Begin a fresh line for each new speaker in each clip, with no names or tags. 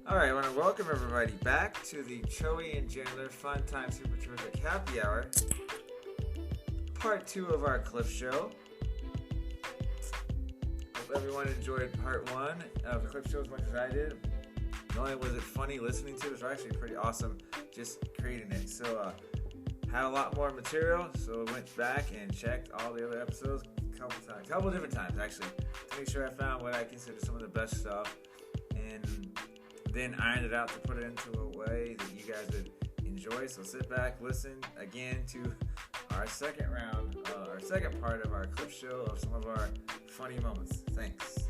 All right, I want to welcome everybody back to the Joey and Chandler Fun Time Super Terrific Happy Hour, part 2 of our clip show. Hope everyone enjoyed part 1 of the clip show as much as I did. Not only was it funny listening to it, it was actually pretty awesome just creating it. So, had a lot more material, so I went back and checked all the other episodes a couple different times actually, to make sure I found what I consider some of the best stuff, and then ironed it out to put it into a way that you guys would enjoy. So sit back, listen again to our second round, our second part of our clip show of some of our funny moments. Thanks.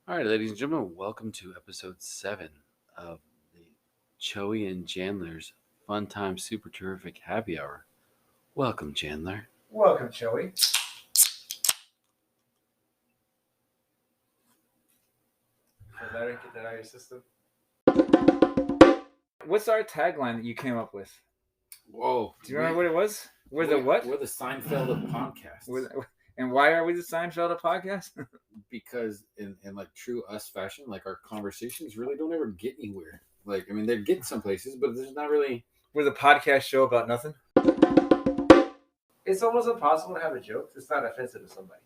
All right, ladies and gentlemen, welcome to episode 7 of the Joey and Chandler's Fun Time Super Terrific Happy Hour. Welcome, Chandler.
Welcome, Joey. Feel better? Get that out of your system. What's our tagline that you came up with?
Whoa.
Do you remember what it was? We're the what?
We're the Seinfeld of podcasts.
And why are we the Seinfeld of podcast?
Because in like true us fashion, like our conversations really don't ever get anywhere. Like, I mean, they get some places, but there's not really...
We're the podcast show about nothing. It's almost impossible to have a joke that's not offensive to somebody.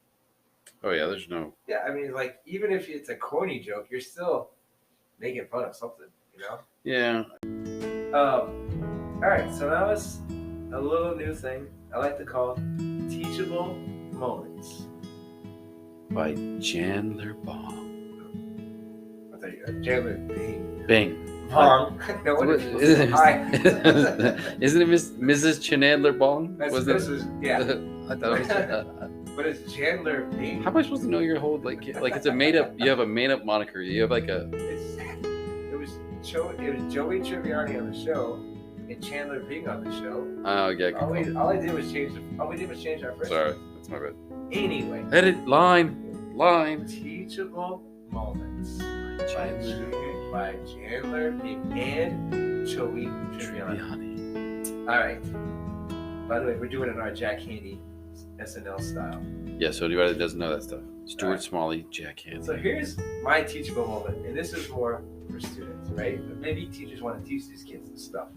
Oh, yeah, there's no...
Yeah, I mean, like, even if it's a corny joke, you're still making fun of something, you know?
Yeah.
All right, so now it's a little new thing I like to call teachable moments.
By Chandler Bong.
I thought you Chandler Bing.
Bing.
Bong. No, what is it?
Isn't it Mrs. Chandler Bong?
Yeah.
I thought it was...
But it's Chandler Bing.
How am I supposed to know your whole, like it's a made-up... You have a made-up moniker. You have like a...
It was Joey Tribbiani on the show and Chandler Bing on the show.
Oh, yeah.
All we did was change our first
Sorry,
name.
that's my bad.
Anyway.
Edit line.
Teachable moments by Chandler Bing and Joey Tribbiani. All right. By the way, we're doing it in our Jack Handy SNL style.
Yeah, so anybody that doesn't know that stuff. Stuart Smalley, Jack Handy.
So here's my teachable moment, and this is more for students, right? But maybe teachers want to teach these kids and stuff.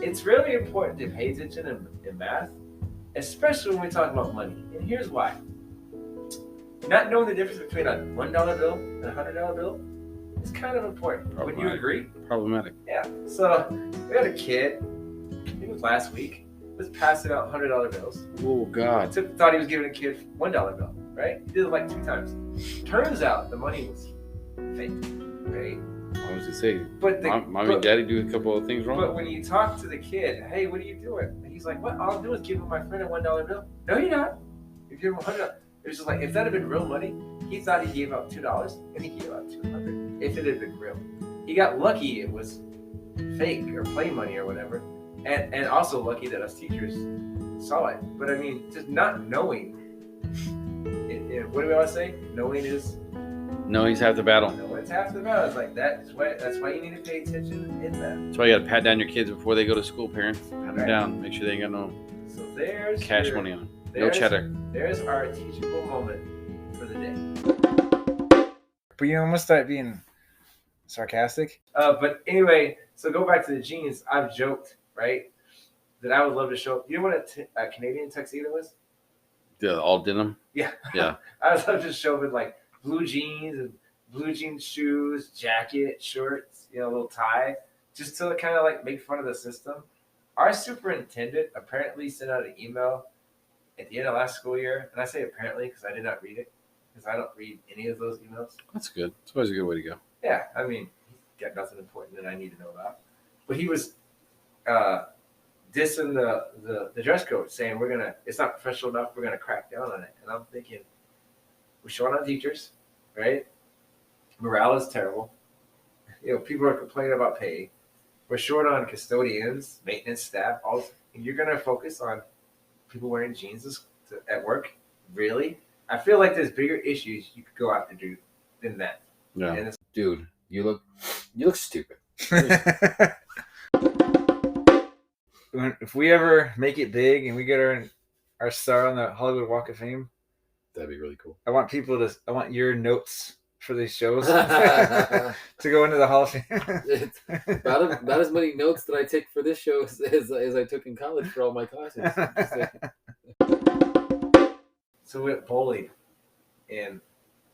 It's really important to pay attention in math, especially when we talk about money. And here's why. Not knowing the difference between a $1 bill and a $100 bill is kind of important. Would you agree?
Problematic.
Yeah. So we had a kid, I think it was last week, was passing out $100 bills.
Oh, God.
Thought he was giving a kid a $1 bill, right? He did it like 2 times. Turns out the money was fake, right?
I was to say,
but
mommy and daddy do a couple of things wrong.
But when you talk to the kid, hey, what are you doing? And he's like, what? All I'm doing is giving my friend a $1 bill. No, you're not. You give him $100. It was just like, if that had been real money, he thought he gave out $2 and he gave out $200 if it had been real. He got lucky it was fake or play money or whatever, and also lucky that us teachers saw it. But I mean, just not knowing, what do we always say? Knowing's half the battle. Knowing's half the battle. It's like that's why you need to pay attention in that.
That's why you got to pat down your kids before they go to school, parents. Pat them down. Make sure they ain't got no cash money on. No cheddar.
There's our teachable moment for the day. But you know, I'm going to start being sarcastic. But anyway, so go back to the jeans. I've joked, right, that I would love to show. You know what a Canadian tuxedo is?
The all denim?
Yeah.
Yeah.
I would love to show with like blue jeans and blue jeans shoes, jacket, shorts, a little tie, just to kind of like make fun of the system. Our superintendent apparently sent out an email at the end of last school year, and I say apparently because I did not read it, because I don't read any of those emails.
That's good. It's always a good way to go.
Yeah, I mean, he's got nothing important that I need to know about. But he was dissing the dress code, saying it's not professional enough, we're gonna crack down on it. And I'm thinking, we're short on teachers, right? Morale is terrible. People are complaining about pay. We're short on custodians, maintenance staff. And you're gonna focus on people wearing jeans at work? Really? I feel like there's bigger issues you could go after than that.
Yeah. Dude, you look stupid.
If we ever make it big and we get our star on the Hollywood Walk of Fame,
That'd be really cool.
I want your notes for these shows to go into the Hall of Fame.
It's about as many notes that I take for this show as I took in college for all my classes.
So we went bowling, and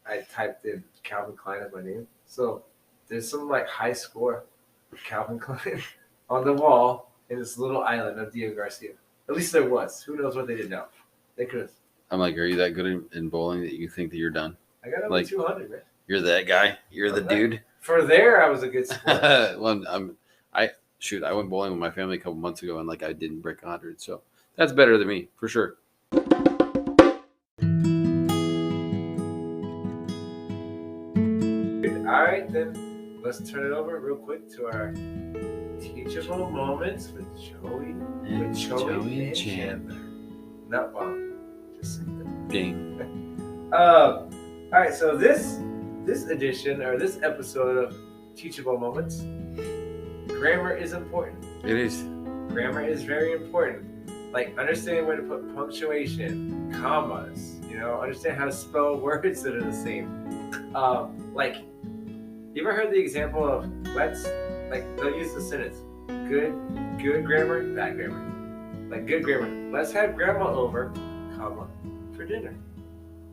I typed in Calvin Klein as my name. So there's some like high score of Calvin Klein on the wall in this little island of Diego Garcia. At least there was. Who knows what they did now? They could have.
I'm like, are you that good in bowling that you think that you're done?
I got over
Like,
200, man.
You're that guy. You're the dude.
For there, I was a good sport.
Well, I went bowling with my family a couple months ago, and like I didn't break 100, so that's better than me for sure.
All right, then let's turn it over real quick to our teachable moments with Joey and Chandler. Not bomb. Just
ding.
All right, so this edition or this episode of Teachable Moments, grammar is important.
It is.
Grammar is very important. Like understanding where to put punctuation, commas. Understand how to spell words that are the same. Like, you ever heard the example of they'll use the sentence, good grammar, bad grammar. Like good grammar, let's have grandma over, comma, for dinner.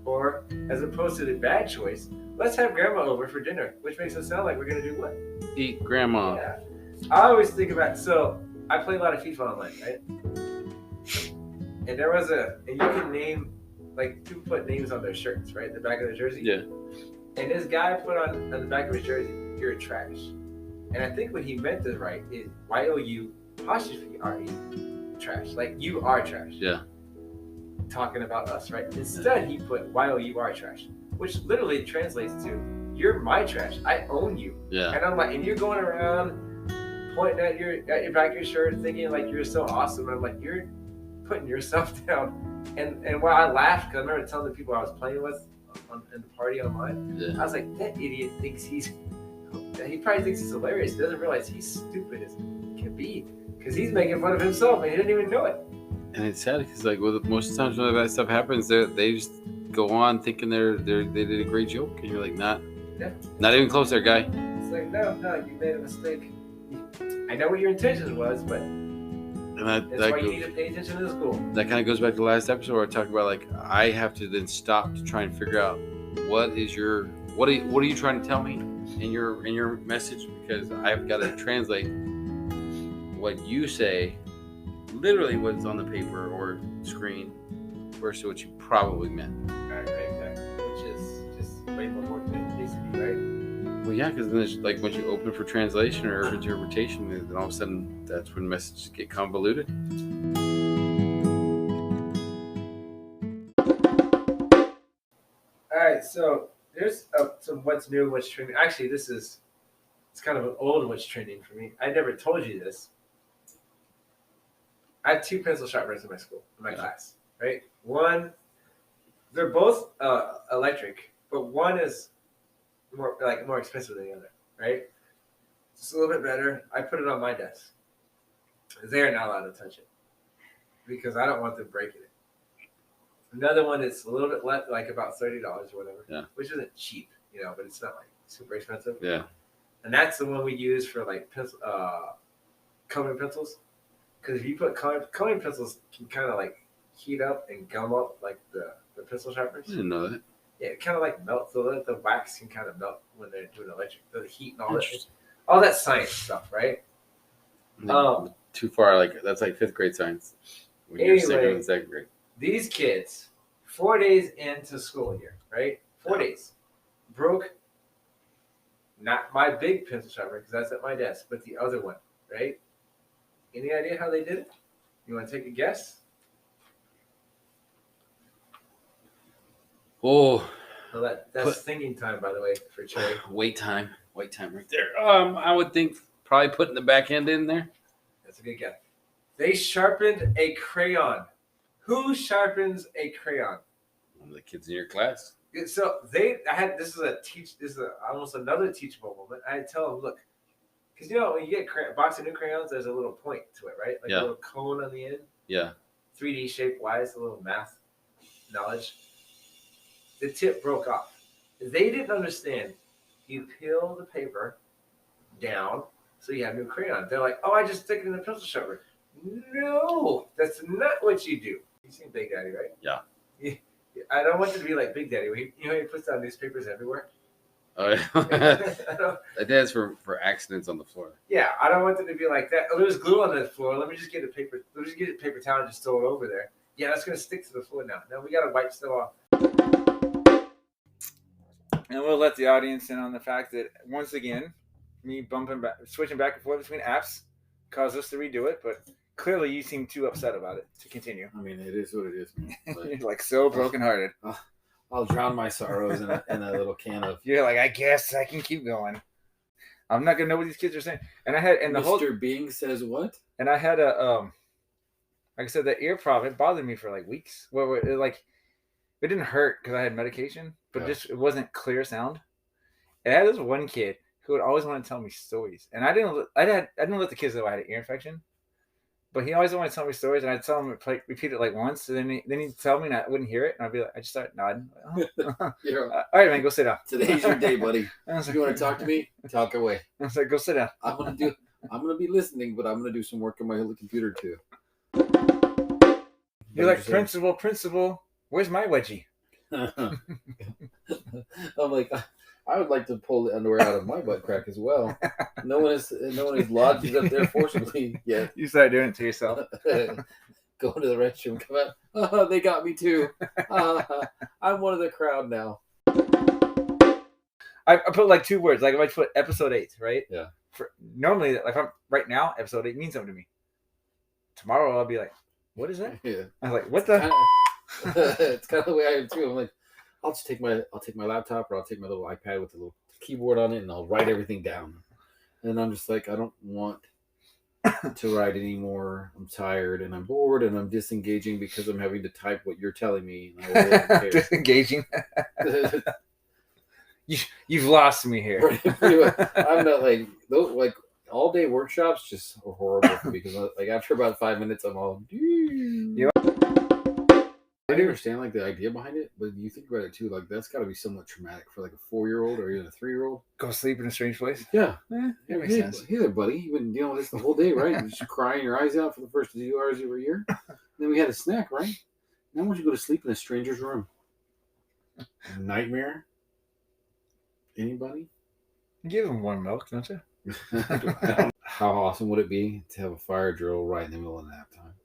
Or as opposed to the bad choice, let's have grandma over for dinner, which makes it sound like we're gonna do what?
Eat grandma.
Yeah. I always think about, so I play a lot of FIFA online, right? And there was and you can name, like people put names on their shirts, right? The back of their jersey.
Yeah.
And this guy put on the back of his jersey, "You're trash." And I think what he meant is right is YOU''RE, trash. Like you are trash.
Yeah.
Talking about us, right? Instead, he put YOU're trash, which literally translates to "You're my trash. I own you."
Yeah.
And I'm like, and you're going around pointing at your back of your shirt, thinking like you're so awesome. And I'm like, you're putting yourself down. And while I laughed, because I remember telling the people I was playing with in the party online,
Yeah.
I was like, that idiot thinks he probably thinks he's hilarious. He doesn't realize he's stupid as can be, because he's making fun of himself and he didn't even know it.
And it's sad because like most of the times when that stuff happens, they just go on thinking they did a great joke, and you're like, not even close there, guy.
It's like, no, you made a mistake. I know what your intention was, but that's why you need to pay attention to the school.
That kind of goes back to the last episode where I talked about like I have to then stop to try and figure out what are you trying to tell me in your message, because I've got to translate what you say, literally what's on the paper or screen, versus what you probably meant.
Right, exactly. Which is just way more work than it needs to be, right?
Well, yeah, because then it's like once you open for translation or interpretation, then all of a sudden that's when messages get convoluted.
All right, so there's some what's new, what's trending. Actually, it's kind of an old what's trending for me. I never told you this. I have 2 pencil sharpeners in my class, right? They're both electric, but one is more expensive than the other, right? Just a little bit better. I put it on my desk. They're not allowed to touch it because I don't want them breaking it. Another one is a little bit less, like about $30 or whatever, which isn't cheap, but it's not like super expensive.
Yeah.
And that's the one we use for like coloring pencils. Because if you put coloring pencils, can kind of like heat up and gum up like the pencil sharpeners.
I didn't know that.
Yeah, it kind of like melts. So the wax can kind of melt when they're doing electric. The heat and all that science stuff, right?
Too far, like that's like 5th grade science. When you're 2nd and 2nd grade.
These kids, 4 days into school here, right? 4 days, broke. Not my big pencil sharpener because that's at my desk, but the other one, right? Any idea how they did it? You want to take a guess?
Oh,
So that's thinking time, by the way, for Cherry.
Wait time right there. I would think probably putting the back end in there.
That's a good guess. They sharpened a crayon. Who sharpens a crayon?
One of the kids in your class.
So this is almost another teachable moment. I had to tell them, look, because when you get a box of new crayons, there's a little point to it, right? Like a little cone on the end.
Yeah.
3D shape wise, a little math knowledge.
the tip broke off. They didn't understand. You peel the paper down so you have new crayon. They're like, oh, I just stick it in the pencil sharpener. No, that's not what you do. You've seen Big Daddy, right?
Yeah.
I don't want you to be like Big Daddy. You know, he puts down newspapers everywhere.
Oh, yeah. That's for accidents on the floor.
Yeah, I don't want them to be like that. Oh, there's glue on the floor. Let me just get a paper towel and just throw it over there. Yeah, that's gonna stick to the floor now. No, we gotta wipe stuff off.
And we'll let the audience in on the fact that once again, me switching back and forth between apps caused us to redo it, but clearly you seem too upset about it to continue.
I mean, it is what it is, man.
You're like so brokenhearted.
I'll drown my sorrows in a little can of.
You're like, I guess I can keep going. I'm not gonna know what these kids are saying. And I had the
Mr.
whole
Bing says what?
And I had a like I said, the ear problem, it bothered me for like weeks. Well, it didn't hurt because I had medication, but it wasn't clear sound. And I had this one kid who would always want to tell me stories, and I didn't let the kids know I had an ear infection. But he always wanted to tell me stories, and I'd tell him to repeat it like once, and then he'd tell me, and I wouldn't hear it, and I'd be like, I just start nodding. Oh. All right, man, go sit down.
Today's your day, buddy.
Like,
you want to talk to me? Talk away.
I was like, go sit down.
I'm gonna be listening, but I'm gonna do some work on my computer too.
You're like, principal, where's my wedgie?
I'm like, I would like to pull the underwear out of my butt crack as well. No one has lodged it up there forcibly yet.
You started doing it to yourself.
Go into the restroom, come out. Oh, they got me too. I'm one of the crowd now.
I put like 2 words. Like if I put episode 8, right?
Yeah.
Normally, like I'm right now, episode 8 means something to me. Tomorrow I'll be like, what is that?
Yeah.
I was like, what the?
It's kind of the way I am too. I'm like, I'll take my laptop, or I'll take my little iPad with a little keyboard on it, and I'll write everything down. And I'm just like, I don't want to write anymore. I'm tired and I'm bored and I'm disengaging because I'm having to type what you're telling me. And I really don't care.
Disengaging. You've lost me here.
Pretty much. I'm not like all day workshops just are horrible for me because like after about 5 minutes I'm all. I understand like the idea behind it, but you think about it too, like that's got to be somewhat traumatic for like a 4-year-old or even a 3-year-old.
Go sleep in a strange place.
Yeah,
that makes sense.
Hey there, buddy. You've been dealing with this the whole day, right? You're just crying your eyes out for the first 2 hours of your year. Then we had a snack, right? Now I want you to go to sleep in a stranger's room. Nightmare. Anybody?
Give them warm milk, don't you?
How awesome would it be to have a fire drill right in the middle of nap time?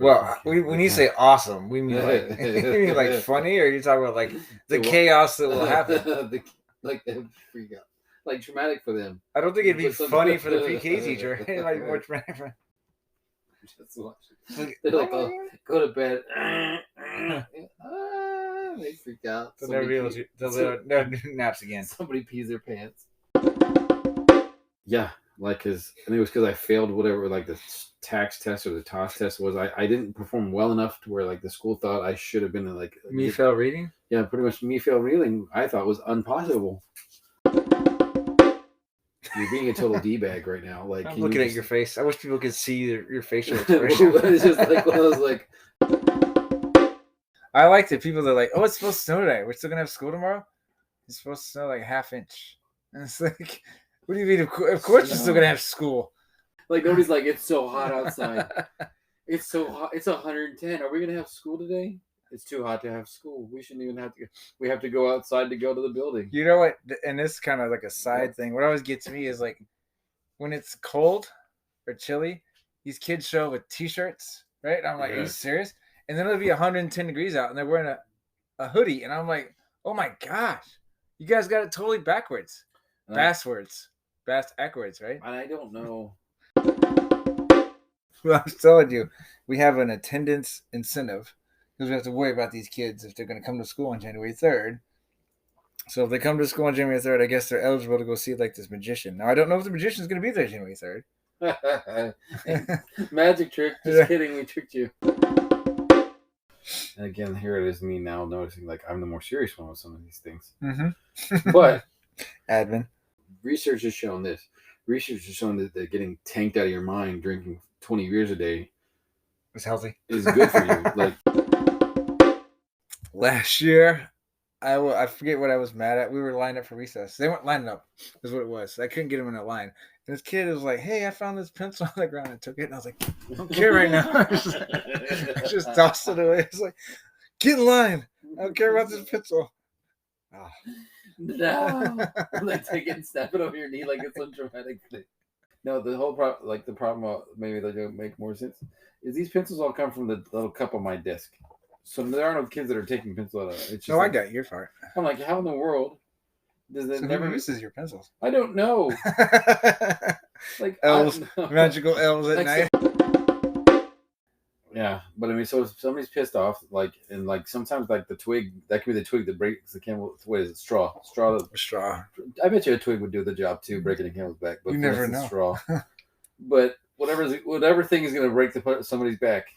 Well, when you say awesome, we mean like you mean like funny, or you talking about like the chaos that will happen?
Like freak out, like traumatic for them.
I don't think it'd be funny for the PK teacher. Like more traumatic for.
They're like, oh, go to bed. They freak out.
They'll never do naps again.
Somebody pees their pants. Yeah. Like, and it was because I failed whatever, like the tax test or the TOS test was. I didn't perform well enough to where like the school thought I should have been like
me fail reading.
Yeah, pretty much me fail reading. I thought was impossible. You're being a total d-bag right now. Like
I'm looking at your face. I wish people could see your facial expression.
It's just like one of those like.
I liked it. People are like, "Oh, it's supposed to snow today. We're still gonna have school tomorrow. It's supposed to snow like a ½ inch." And it's like. What do you mean? Of course, you're still gonna have school.
Like nobody's like, it's so hot outside. It's so hot. It's 110. Are we gonna have school today? It's too hot to have school. We shouldn't even have to. We have to go outside to go to the building.
You know what? And this is kind of like a side thing. What always gets me is like when it's cold or chilly, these kids show up with t-shirts, right? And I'm like, Are you serious? And then it'll be 110 degrees out, and they're wearing a hoodie, and I'm like, oh my gosh, you guys got it totally backwards. Basswards. Backwards, right?
And I don't know.
Well, I was telling you, we have an attendance incentive because we have to worry about these kids if they're going to come to school on January 3rd. So if they come to school on January 3rd, I guess they're eligible to go see like this magician. Now, I don't know if the magician is going to be there January 3rd.
Magic trick. Just kidding. We tricked you. And again, here it is me now noticing like I'm the more serious one with some of these things.
Mm-hmm.
But
admin.
Research has shown this. Research has shown that getting tanked out of your mind drinking 20 beers a day
is healthy.
Is good for you. Like
Last year, I forget what I was mad at. We were lined up for recess. They weren't lining up, is what it was. I couldn't get them in a line. And this kid was like, "Hey, I found this pencil on the ground." I took it, and I was like, "I don't care right now." I just tossed it away. It's like, "Get in line. I don't care about this pencil." Oh.
No, like take it and snap it over your knee like it's some dramatic thing. No, the whole problem, like the problem, maybe they don't make more sense, is these pencils all come from the little cup on my desk. So there are no kids that are taking pencil out of it. It's just
No,
like,
I got your part.
I'm like, how in the world does that
So
never?
who uses your pencils?
I don't know. Like
elves,
I don't know.
magical elves at
Like,
night.
Yeah, but I mean, so if somebody's pissed off, like, and like sometimes like the twig, that could be the twig that breaks the camel. What is it? Straw.
Straw.
I bet you a twig would do the job too, breaking a camel's back. But
You
for
never
instance,
know.
Straw. But whatever thing is going to break somebody's back,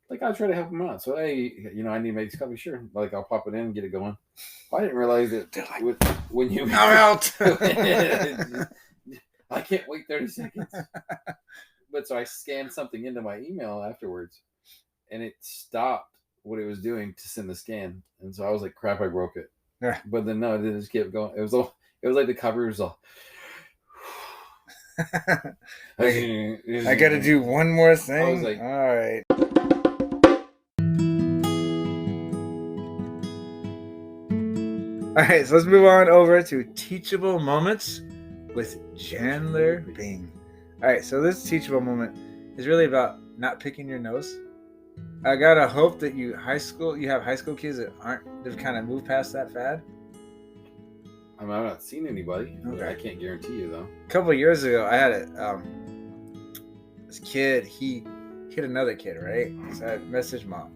like I'll try to help them out. So hey, I need to make this coffee. Sure, like I'll pop it in and get it going. I didn't realize that when you
I'm out.
I can't wait 30 seconds. But so I scanned something into my email afterwards, and it stopped what it was doing to send the scan. And so I was like, "Crap, I broke it."
Yeah.
But then no, it just kept going. It was like the cover was all.
I got to do one more thing.
I was like,
all right. All right, so let's move on over to teachable moments with Chandler Bing. All right, so this teachable moment is really about not picking your nose. I gotta hope that you have high school kids they've kind of moved past that fad.
I mean, I've not seen anybody.
Okay.
I can't guarantee you though.
A couple of years ago, I had this kid. He hit another kid, right? So I messaged mom,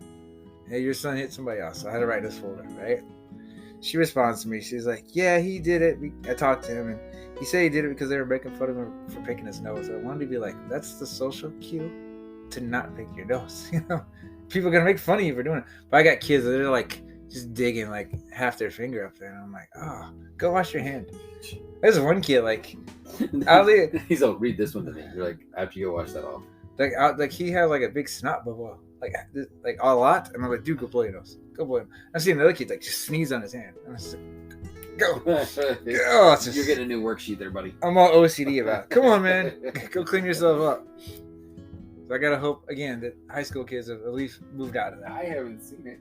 "Hey, your son hit somebody else." So I had to write this folder, right? She responds to me. She's like, "Yeah, he did it." I talked to him, and he said he did it because they were making fun of him for picking his nose. I wanted to be like, that's the social cue to not pick your nose. People are gonna make fun of you for doing it. But I got kids that are like just digging like half their finger up there, and I'm like, "Oh, go wash your hand." There's one kid like,
he's like, "Read this one to me." You're like, after you go wash that off.
Like he had like a big snot bubble, like a lot, and I'm like, "Dude, go blow your nose. Go blow him." I've seen another kid like just sneeze on his hand. I'm just like, "Go, go!"
You're getting a new worksheet there, buddy.
I'm all OCD about it. Come on, man, go clean yourself up. So I gotta hope again that high school kids have at least moved out of that.
I haven't seen it.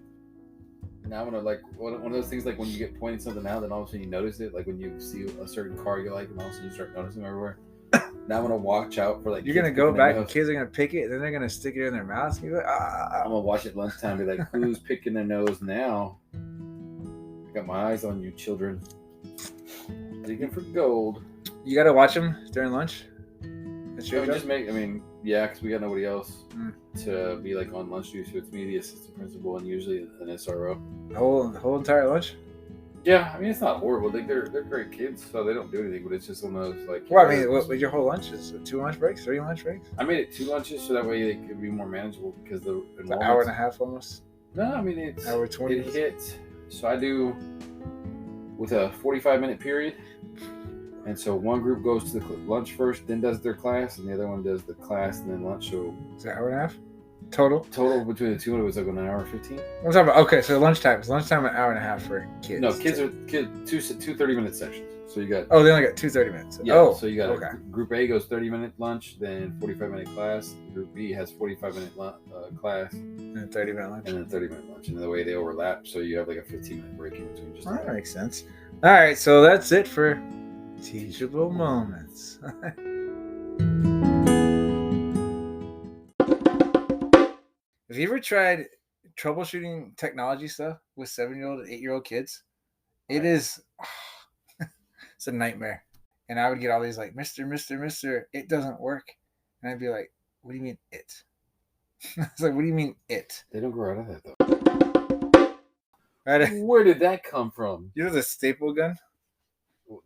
Now I'm gonna like one of those things like when you get pointed something out, then all of a sudden you notice it. Like when you see a certain car you like, and all of a sudden you start noticing them everywhere. Now I'm gonna watch out for like.
You're gonna go back and kids are gonna pick it, and then they're gonna stick it in their mouths. And you're like,
I'm gonna watch it lunchtime. And be like, who's picking their nose now? I got my eyes on you, children. Digging for gold.
You gotta watch them during lunch. That's your job?
Yeah, because we got nobody else to be like on lunch duty. So it's me, the assistant principal, and usually an SRO.
The whole entire lunch.
Yeah, I mean it's not horrible. They're great kids, so they don't do anything. But it's just one of those like.
Well, I mean, what your whole lunch is? 2 lunch breaks, 3 lunch breaks?
I made it 2 lunches so that way they could be more manageable because the
An hour and a half almost.
No, I mean it's
hour 20.
It hits. So I do with a 45-minute period, and so one group goes to the lunch first, then does their class, and the other one does the class and then lunch. So
it's an hour and a half total.
Total between the two, it was like an hour 15.
I'm talking about so lunchtime. It's lunchtime an hour and a half for kids.
No, kids two 30-minute sessions. So you got
they only got 2 30-minutes.
Yeah. So you got Group A goes 30-minute lunch, then 45-minute class. Group B has 45-minute class,
and a 30-minute lunch,
and then 30-minute lunch. And the way they overlap, so you have like a 15-minute break in between. Just
that makes sense. All right, so that's it for teachable moments. Have you ever tried troubleshooting technology stuff with 7-year-old and 8-year-old kids? It is, it's a nightmare. And I would get all these like, Mr. It doesn't work. And I'd be like, what do you mean it? It's like, what do you mean it?
They don't grow out of that though. Where did that come from?
You know the staple gun?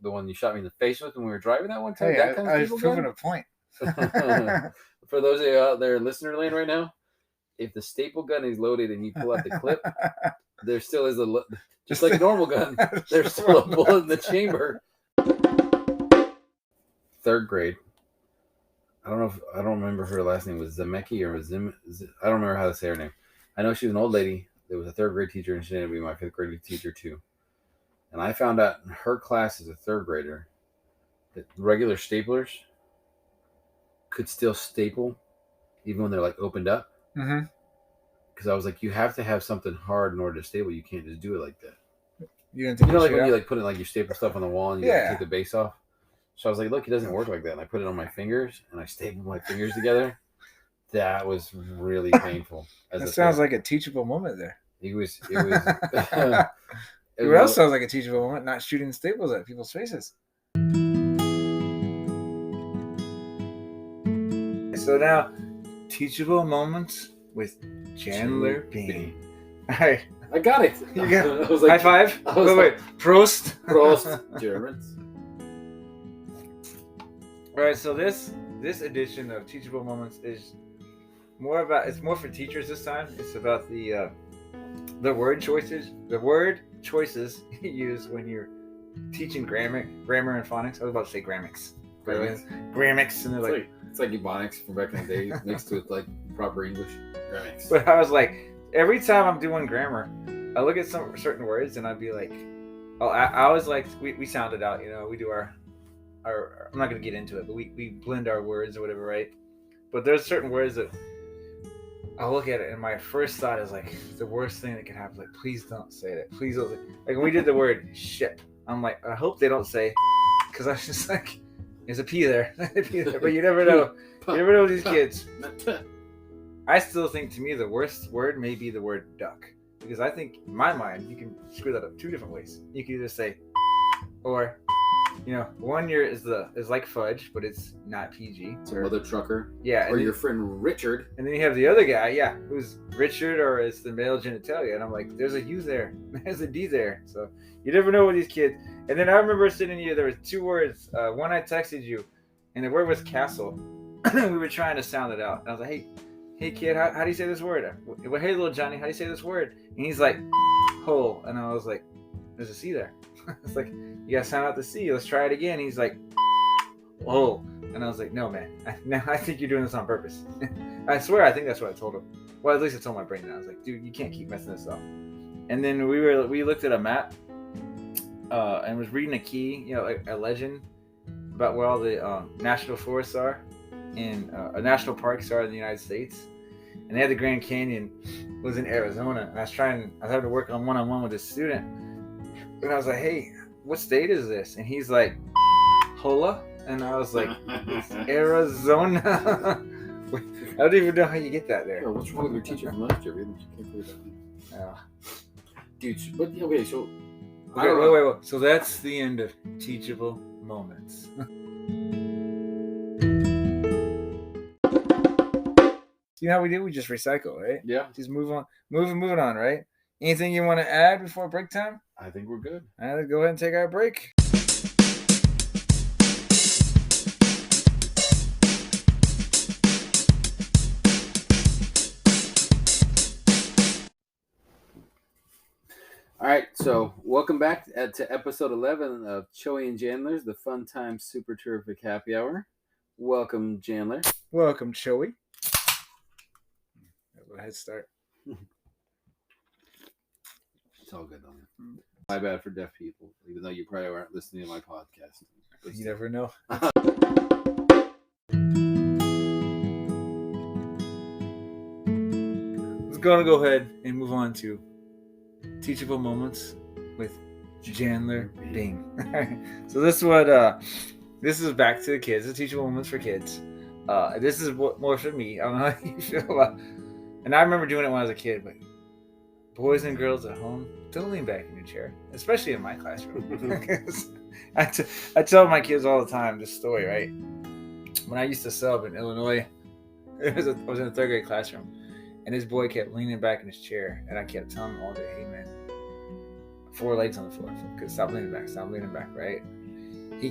The one you shot me in the face with when we were driving that one time?
Hey,
that kind of
I was proving a point.
For those of you out there in listener land right now, if the staple gun is loaded and you pull out the clip, there still is just like a normal gun, there's still a bullet in the chamber. 3rd grade. I don't remember if her last name was Zemeki or Zim. I don't remember how to say her name. I know she was an old lady. there was a third grade teacher, and she ended up being my fifth grade teacher too. And I found out in her class as a third grader that regular staplers could still staple even when they're like opened up.
Mm-hmm.
Because I was like, you have to have something hard in order to staple. You can't just do it like that.
You didn't take
You know,
your
like
shit
when
out?
you like put it like you staple stuff on the wall and you like, take the base off. So I was like, look, it doesn't work like that. And I put it on my fingers and I stapled my fingers together. That was really painful.
That sounds like a teachable moment there.
It was.
What else sounds like a teachable moment? Not shooting staples at people's faces. So now, teachable moments with Chandler Bean. All right,
I got it.
you got
I was like,
high five.
I was
Wait, Prost.
Prost, Germans.
All right, so this edition of Teachable Moments is more for teachers this time. It's about the word choices you use when you're teaching grammar and phonics. I was about to say grammatics. Grammatics, and they're like,
it's like Ebonics from back in the day mixed with like proper English. Grammatics.
But I was like, every time I'm doing grammar, I look at some certain words and I'd be like, oh, I was like, we sound it out, you know, we do our I'm not gonna get into it, but we blend our words or whatever, right? But there's certain words that I'll look at it and my first thought is like, the worst thing that could happen, like, please don't say that. Please don't say. Like when we did the word ship, I'm like, I hope they don't say, because I was just like, there's a P there. But you never know. You never know with these kids. I still think, to me, the worst word may be the word duck. Because I think, in my mind, you can screw that up two different ways. You can either say, or, you know, one year is like fudge, but it's not PG.
Or mother trucker.
Yeah.
Or your friend Richard.
And then you have the other guy, yeah, who's Richard, or it's the male genitalia. And I'm like, there's a U there. There's a D there. So you never know with these kids. And then I remember sitting here, there was two words. One I texted you, and the word was castle. We were trying to sound it out. And I was like, hey kid, how do you say this word? Well, hey little Johnny, how do you say this word? And he's like, hole. And I was like, there's a C there. It's like, you gotta sound out the C. Let's try it again. He's like, hole. And I was like, no man, I think you're doing this on purpose. I swear, I think that's what I told him. Well, at least I told my brain that. I was like, dude, you can't keep messing this up. And then we looked at a map and was reading a key, you know, like a legend about where all the national forests are in national parks are in the United States. And they had the Grand Canyon was in Arizona. And I was having to work on one-on-one with this student. And I was like, hey, what state is this? And he's like, Hola. And I was like, it's Arizona. I don't even know how you get that there.
Yo, what's wrong with your teacher from last year? You can't figure that out. Dude, but okay, so
wait. So that's the end of Teachable Moments. You know how we do? We just recycle, right?
Yeah.
Just moving on, right? Anything you want to add before break time?
I think we're good.
All right, let's go ahead and take our break.
All right, so welcome back to episode 11 of Joey and Chandler's The Fun Time Super Terrific Happy Hour. Welcome, Chandler.
Welcome, Joey. Go ahead, start.
It's all good, though. My bad for deaf people, even though you probably aren't listening to my podcast.
You never know. Let's go ahead and move on to Teachable Moments with Chandler Bing. So this is back to the kids. It's Teachable Moments for kids. This is more for me. I don't know how you feel about. And I remember doing it when I was a kid, but boys and girls at home, don't lean back in your chair, especially in my classroom. I tell my kids all the time this story, right? When I used to sub in Illinois, I was in a third grade classroom, and this boy kept leaning back in his chair, and I kept telling him all day, hey man, 4 legs on the floor, stop leaning back, right? He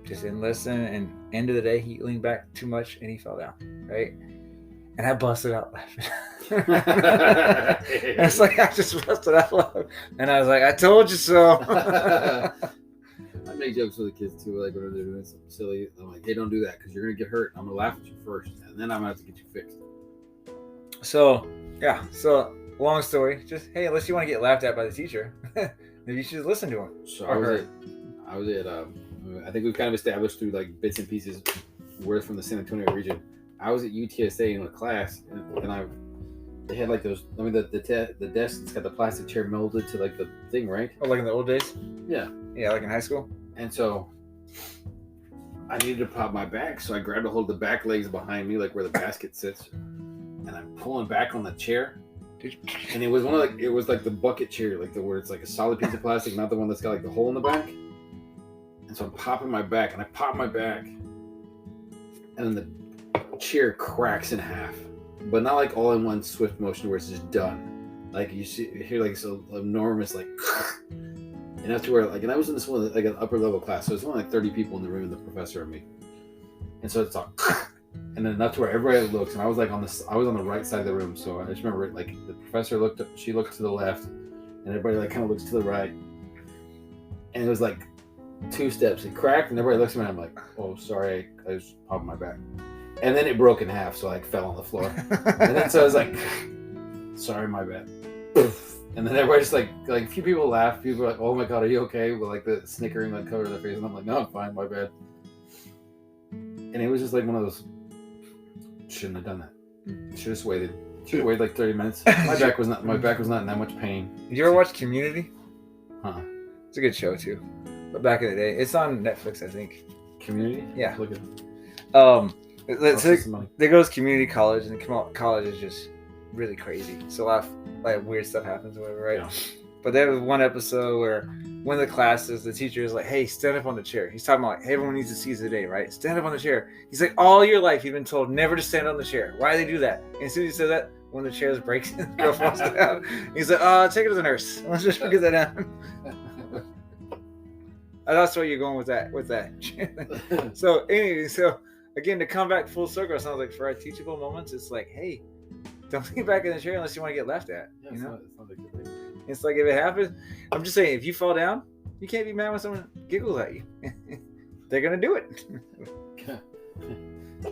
just didn't listen, and end of the day, he leaned back too much, and he fell down, right? And I busted out laughing. It's like I just busted out laughing. And I was like, I told you so.
I make jokes with the kids too, like when they're doing something silly. I'm like, hey, don't do that because you're going to get hurt. I'm going to laugh at you first, and then I'm going to have to get you fixed.
So, yeah. So long story. Just hey, unless you want to get laughed at by the teacher, maybe you should just listen to him.
So
Or her.
I was at I think we've kind of established through like bits and pieces we're from the San Antonio region. I was at UTSA in a class, and they had like those. I mean, the desk that's got the plastic chair molded to like the thing, right?
Oh, like in the old days.
Yeah.
Yeah, like in high school.
And so I needed to prop my back, so I grabbed a hold of the back legs behind me, like where the basket sits, and I'm pulling back on the chair. And it was it was like the bucket chair, like where it's like a solid piece of plastic, not the one that's got like the hole in the back. And so I'm popping my back, and I pop my back, and then the chair cracks in half, but not like all in one swift motion where it's just done. Like you hear like so enormous like, and that's where like, and I was in this one like an upper level class, so it's only like 30 people in the room, and the professor and me, and so it's all, and then that's where everybody looks, and I was like I was on the right side of the room, so I just remember like the professor she looked to the left, and everybody like kind of looks to the right, and it was like 2 steps, it cracked, and everybody looks at me, and I'm like, oh sorry, I was popping my back. And then it broke in half, so I like fell on the floor. And then so I was like, sorry, my bad. And then everybody just like a few people laughed. People were like, oh my God, are you okay? With like the snickering like covered their face. And I'm like, no, I'm fine, my bad. And it was just like one of those, shouldn't have done that. Should have just waited. Should have waited like 30 minutes. My back was not in that much pain.
Did you ever watch Community?
Huh.
It's a good show too. But back in the day, it's on Netflix, I think.
Community?
Yeah.
Look at it.
They go to community college, and college is just really crazy. So a lot of like weird stuff happens or whatever, right?
Yeah.
But there was one episode where one of the classes, the teacher is like, hey, stand up on the chair. He's talking about like, hey, everyone needs to seize the day, right? Stand up on the chair. He's like, all your life you've been told never to stand on the chair. Why do they do that? And as soon as he said that, one of the chairs breaks and the girl falls down. He's like, take it to the nurse. Let's just get that down. That's where you're going with that. So anyway, again, to come back full circle, it sounds like for our teachable moments, it's like, hey, don't get back in the chair unless you want to get laughed at.
Yeah,
you know,
it's not
if it happens, I'm just saying, if you fall down, you can't be mad when someone giggles at you. They're gonna do it.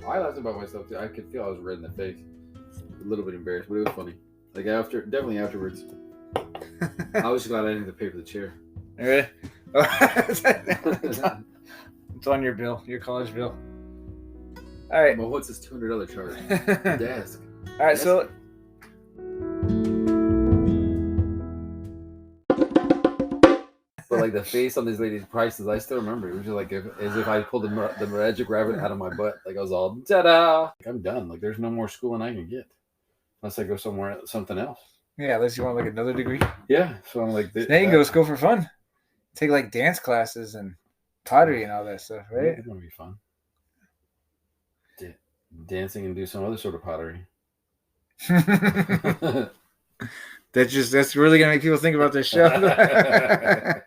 I laughed about myself too. I could feel I was red in the face, a little bit embarrassed, but it was funny. Like definitely afterwards, I was glad I didn't have to pay for the chair.
Really? It's on your bill, your college bill. All right.
Well, what's this $200 charge? Desk.
All right, so
but like the face on these ladies' prices, I still remember. It was just like as if I pulled the magic rabbit out of my butt. Like I was all ta-da! Like, I'm done. Like there's no more schooling I can get unless I go something else.
yeah, unless you want like another degree.
Yeah, so I'm like,
Then you can go to school for fun. Take like dance classes and pottery and all that stuff, right?
It's gonna be fun. Dancing and do some other sort of pottery.
That's really gonna make people think about this show.
Like,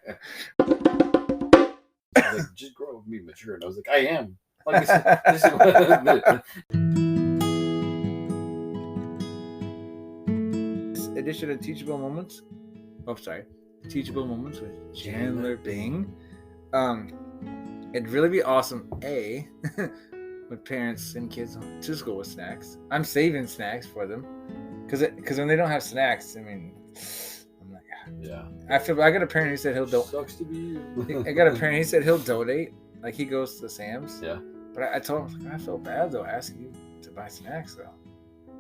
just grow up and be mature. And I was like, I am. Like, this is what
This edition of Teachable Moments. Oh, sorry. Teachable Moments with Chandler Bing. It'd really be awesome, with parents send kids to school with snacks. I'm saving snacks for them. Because when they don't have snacks, I mean, I'm like,
yeah.
I got a parent who said he'll donate.
Sucks to be you.
I got a parent, he said he'll donate. Like he goes to Sam's.
Yeah.
But I told him, I feel bad though asking you to buy snacks though.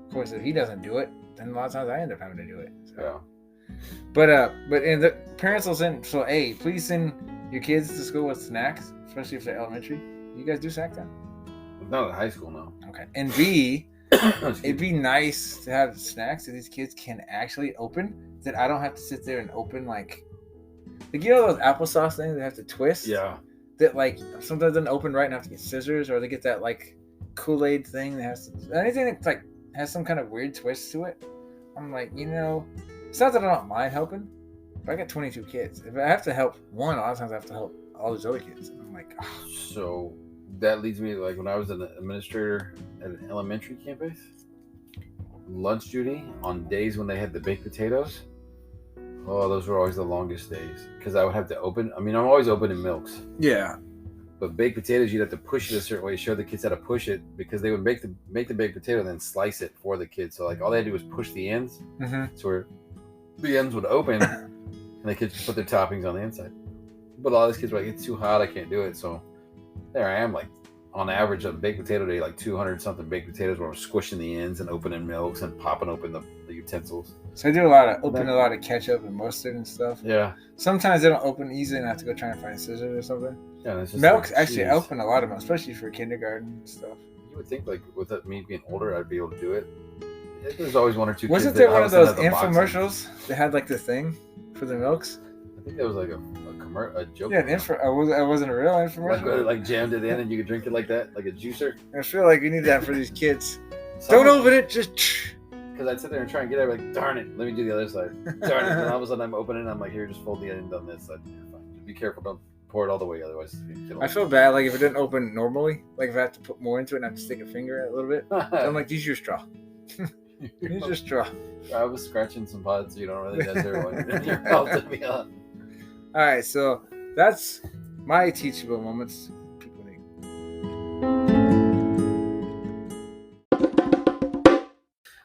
Of course, if he doesn't do it, then a lot of times I end up having to do it. So.
Yeah.
But and the parents will send. So hey, please send your kids to school with snacks, especially if they're elementary. You guys do snack time?
Not at high school, no.
Okay. And B, it'd be nice to have snacks that these kids can actually open. That I don't have to sit there and open like you know those applesauce things they have to twist.
Yeah.
That like sometimes doesn't open right and have to get scissors, or they get that like Kool-Aid thing that has to anything that like has some kind of weird twist to it. I'm like, it's not that I don't mind helping, but I got 22 kids. If I have to help one, a lot of times I have to help all those other kids. And I'm like, oh.
So that leads me to like when I was an administrator at an elementary campus, lunch duty on days when they had the baked potatoes. Oh, those were always the longest days because I would have to open. I mean, I'm always opening milks.
Yeah.
But baked potatoes, you'd have to push it a certain way, show the kids how to push it, because they would make the baked potato and then slice it for the kids. So like all they had to do was push the ends, so where the ends would open, and the kids could put their toppings on the inside. But a lot of these kids were like, it's too hot, I can't do it. So there I am, like on average a baked potato day, like 200 something baked potatoes, where I'm squishing the ends and opening milks and popping open the utensils.
So I do a lot of ketchup and mustard and stuff.
Yeah.
Sometimes they don't open easily, and I have to go try and find scissors or something.
Yeah, it's just
Milk's
like,
actually
geez.
open a lot of them, especially for kindergarten and stuff.
You would think like with me being older, I'd be able to do it. There's always one or two.
Wasn't
kids
there
that
one of
obviously
those
have the boxes.
infomercials that had like the thing for the milks?
I think that was like a joke.
Yeah, it wasn't a real infomercial.
Like jammed it in and you could drink it like that, like a juicer.
I feel like we need that for these kids. Don't open it, just.
Because I'd sit there and try and get it, I'd be like, darn it, let me do the other side. Darn it. And all of a sudden I'm opening it, I'm like, here, just fold the end on this side. You're fine. Just be careful, don't pour it all the way, otherwise
I feel bad, like if it didn't open normally, like if I have to put more into it and I have to stick a finger a little bit. I'm like, use your straw. Use your straw.
I was scratching some pods, so you don't really necessarily want your mouth to be on.
All right, so that's my teachable moments. People need.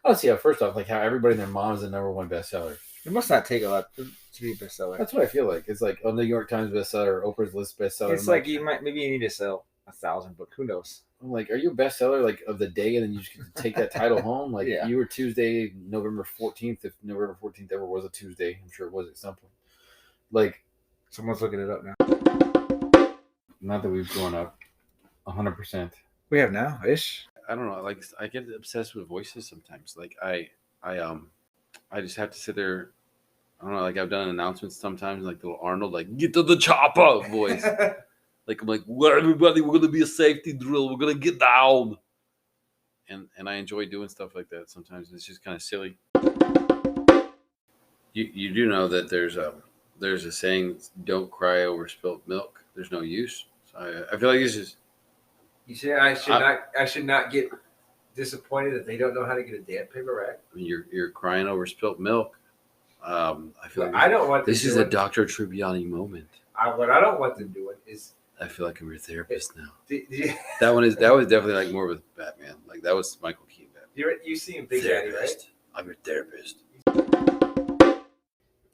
Oh, see, first off, like how everybody and their mom is the #1 bestseller.
It must not take a lot to be a bestseller.
That's what I feel like. It's like a New York Times bestseller, Oprah's List bestseller.
It's like you need to sell 1,000, but who knows?
I'm like, are you a bestseller like of the day, and then you just get to take that title home? Like
Yeah.
You were Tuesday, November 14th. If November 14th ever was a Tuesday, I'm sure it was at some point. Like,
Someone's looking it up now.
not that we've grown up, 100%.
We have now ish.
I don't know. Like I get obsessed with voices sometimes. Like I just have to sit there. I don't know. Like I've done announcements sometimes, like little Arnold, like get to the chopper voice. Like I'm like, well, everybody, we're gonna be a safety drill. We're gonna get down. And I enjoy doing stuff like that. Sometimes it's just kind of silly. You do know that there's a saying, don't cry over spilt milk. There's no use. So I feel like it's just.
You say I should not get disappointed that they don't know how to get a damn paper rag.
I mean, you're crying over spilt milk. I feel like
I don't want
this is a Dr. Tribbiani moment.
What I don't want them doing is.
I feel like I'm your therapist now.
Yeah.
That was definitely like more with Batman. Like that was Michael Keaton Batman.
You seen Big Daddy, right?
I'm your therapist.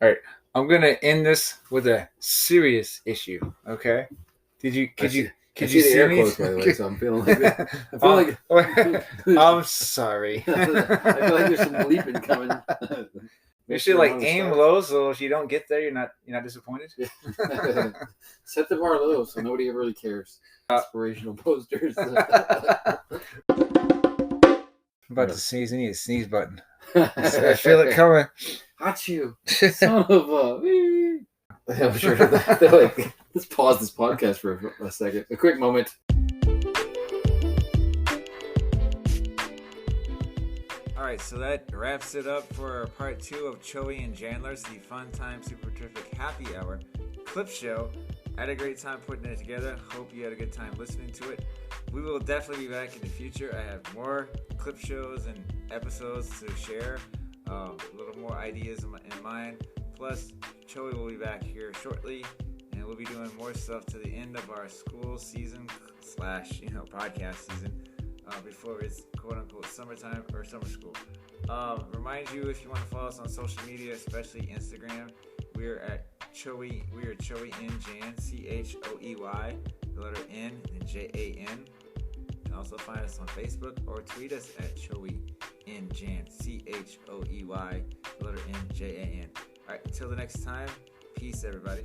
All right, I'm gonna end this with a serious issue. Okay? Could you see
the air
me?
quotes, by the way, so I'm feeling like that. I feel like
I'm sorry.
I feel like there's some bleeping coming.
You should like aim low, so if you don't get there, you're not disappointed.
Set the bar low, so nobody ever really cares. Inspirational posters.
I'm about to sneeze. I need a sneeze button. I feel it coming.
Achoo! Son of a. I'm sure they're like, let's pause this podcast for a second. A quick moment.
All right, so that wraps it up for part 2 of Choey and Chandler's The Fun Time Super Terrific Happy Hour clip show. I had a great time putting it together. Hope you had a good time listening to it. We will definitely be back in the future. I have more clip shows and episodes to share. A little more ideas in mind. Plus, Choey will be back here shortly, and we'll be doing more stuff to the end of our school season / podcast season before it's quote-unquote summertime or summer school. Remind you, if you want to follow us on social media, especially Instagram, we're at Choey. We are Choey in Jan, CHOEY, the letter N and JAN. You can also find us on Facebook or tweet us at Choey in Jan, CHOEY, the letter N JAN. All right, until the next time, peace, everybody.